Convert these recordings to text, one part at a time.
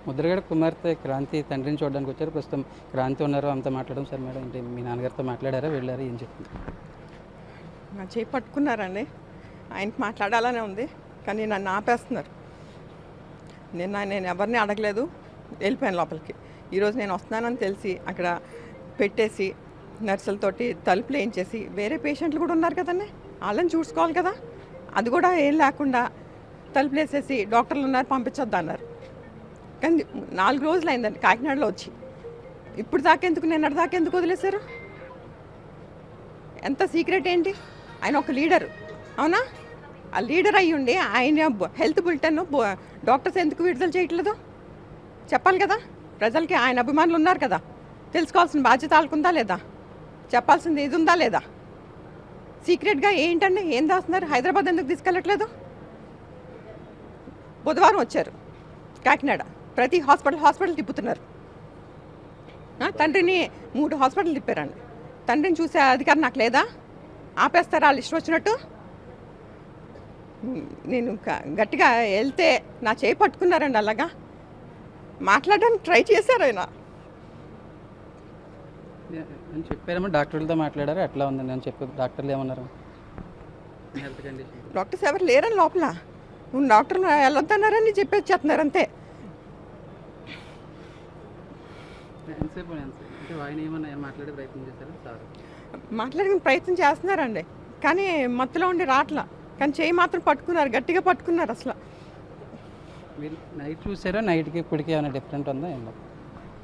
ముద్రగడ కుమార్తె క్రాంతి తండ్రిని చూడడానికి వచ్చారు. ప్రస్తుతం క్రాంతి ఉన్నారు, అంతా మాట్లాడడం. సార్ మేడం ఏంటి మీ నాన్నగారితో మాట్లాడారా, వెళ్ళారా, ఏం చెప్తుంది? నా చేయి పట్టుకున్నారండి. ఆయనకి మాట్లాడాలనే ఉంది, కానీ నన్ను ఆపేస్తున్నారు. నేను ఎవరిని అడగలేదు, వెళ్ళిపోయాను లోపలికి. ఈరోజు నేను వస్తున్నానని తెలిసి అక్కడ పెట్టేసి నర్సులతోటి తలుపులు వేయించేసి, వేరే పేషెంట్లు కూడా ఉన్నారు కదండి, వాళ్ళని చూసుకోవాలి కదా. అది కూడా ఏం లేకుండా తలుపులు వేసేసి డాక్టర్లు ఉన్నారు పంపించొద్దు అన్నారు. కానీ 4 రోజులు అయిందండి కాకినాడలో వచ్చి. ఇప్పుడు దాకెందుకు, నిన్నటి దాకెందుకు వదిలేశారు? ఎంత సీక్రెట్ ఏంటి? ఆయన ఒక లీడరు, అవునా? ఆ లీడర్ అయ్యి ఉండి ఆయన హెల్త్ బులెటిన్ డాక్టర్స్ ఎందుకు విడుదల చేయట్లేదు చెప్పాలి కదా. ప్రజలకి ఆయన అభిమానులు ఉన్నారు కదా, తెలుసుకోవాల్సిన బాధ్యత వాళ్ళకుందా లేదా, చెప్పాల్సింది ఇది ఉందా లేదా? సీక్రెట్గా ఏంటండి, ఏం దాస్తున్నారు? హైదరాబాద్ ఎందుకు తీసుకెళ్ళట్లేదు? బుధవారం వచ్చారు కాకినాడ, ప్రతి హాస్పిటల్ తిప్పుతున్నారు. తండ్రిని 3 హాస్పిటల్ తిప్పారండి. తండ్రిని చూసే అధికారం నాకు లేదా? ఆపేస్తారా వాళ్ళు ఇష్టం వచ్చినట్టు? నేను గట్టిగా వెళ్తే నా చేయి పట్టుకున్నారండి. అలాగా మాట్లాడడానికి ట్రై చేశారు ఆయన. నేను చెప్పారేమో డాక్టర్లతో మాట్లాడారు, ఎట్లా ఉందండి అని చెప్పి డాక్టర్లు ఏమన్నారు? హెల్త్ కండిషన్ డాక్టర్స్ ఎవరు లేరని లోపల, నువ్వు డాక్టర్లు వెళ్ళొద్దన్నారని చెప్పేస్తున్నారు అంతే. ఎంతసేపు అంటే ఆయన ఏమన్నా మాట్లాడే ప్రయత్నం చేశారు? సార్ మాట్లాడిన ప్రయత్నం చేస్తున్నారండి, కానీ మత్తులో ఉండి రాట్లా. కానీ చేయి మాత్రం పట్టుకున్నారు, గట్టిగా పట్టుకున్నారు. అసలు మీరు నైట్ చూసారా? నైట్కి ఇప్పటికి ఏమైనా డిఫరెంట్ ఉందా?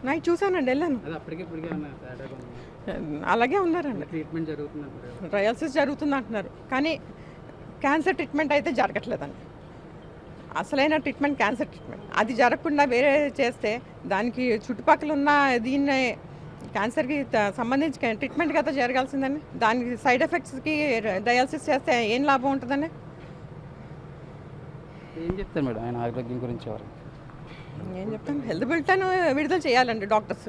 నైట్ చూసానండి, వెళ్ళాను. అది అప్పటికి ఇప్పటికే అలాగే ఉన్నారండి. ట్రీట్మెంట్ జరుగుతుంది, డయాలసిస్ జరుగుతుంది అంటున్నారు, కానీ క్యాన్సర్ ట్రీట్మెంట్ అయితే జరగట్లేదండి. అసలైన ట్రీట్మెంట్ క్యాన్సర్ ట్రీట్మెంట్. అది జరగకుండా వేరే చేస్తే దానికి చుట్టుపక్కల ఉన్న దీన్ని క్యాన్సర్కి సంబంధించి ట్రీట్మెంట్ కదా జరగాల్సిందండి. దానికి సైడ్ ఎఫెక్ట్స్కి డయాలసిస్ చేస్తే ఏం లాభం ఉంటుందండి? ఏం చెప్తారు మేడం ఆయన ఆరోగ్యం గురించి? ఎవరు ఏం చెప్తాను? హెల్త్ బులెటిన్ విడుదల చేయాలండి డాక్టర్స్.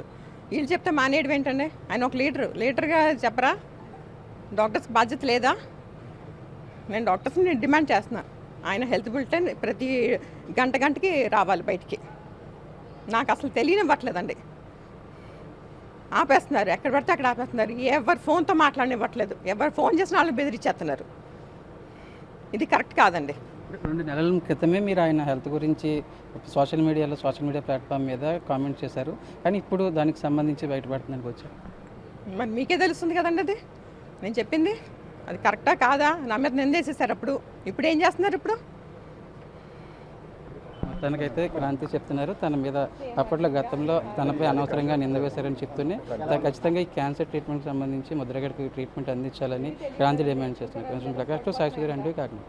వీళ్ళు చెప్తే మానేయడం ఏంటండి? ఆయన ఒక లీడర్గా చెప్పరా? డాక్టర్స్కి బాధ్యత లేదా? నేను డాక్టర్స్ని డిమాండ్ చేస్తున్నాను, ఆయన హెల్త్ బులెటిన్ ప్రతి గంటకి రావాలి బయటికి. నాకు అసలు తెలియనివ్వట్లేదండి, ఆపేస్తున్నారు. ఎక్కడ పడితే అక్కడ ఆపేస్తున్నారు. ఎవరు ఫోన్తో మాట్లాడనివ్వట్లేదు, ఎవరు ఫోన్ చేసిన వాళ్ళు బెదిరించేస్తున్నారు. ఇది కరెక్ట్ కాదండి. 2 నెలల క్రితమే మీరు ఆయన హెల్త్ గురించి సోషల్ మీడియా ప్లాట్ఫామ్ మీద కామెంట్ చేశారు, కానీ ఇప్పుడు దానికి సంబంధించి బయటపడుతుందని వచ్చారు. మరి మీకే తెలుస్తుంది కదండి అది నేను చెప్పింది. అది కరెక్టా కాదా? నా మీద నిందేసేసారు. ఇప్పుడు ఏం చేస్తున్నారు? ఇప్పుడు తనకైతే క్రాంతి చెప్తున్నారు, తన మీద అప్పట్లో గతంలో తనపై అనవసరంగా నింద వేశారని చెప్తూనే ఖచ్చితంగా ఈ క్యాన్సర్ ట్రీట్మెంట్కి సంబంధించి ముద్రగడకి ట్రీట్మెంట్ అందించాలని క్రాంతి డిమాండ్ చేస్తున్నారు. ప్రకాష్ సాక్షి గారు అంటూ కాకినాడ.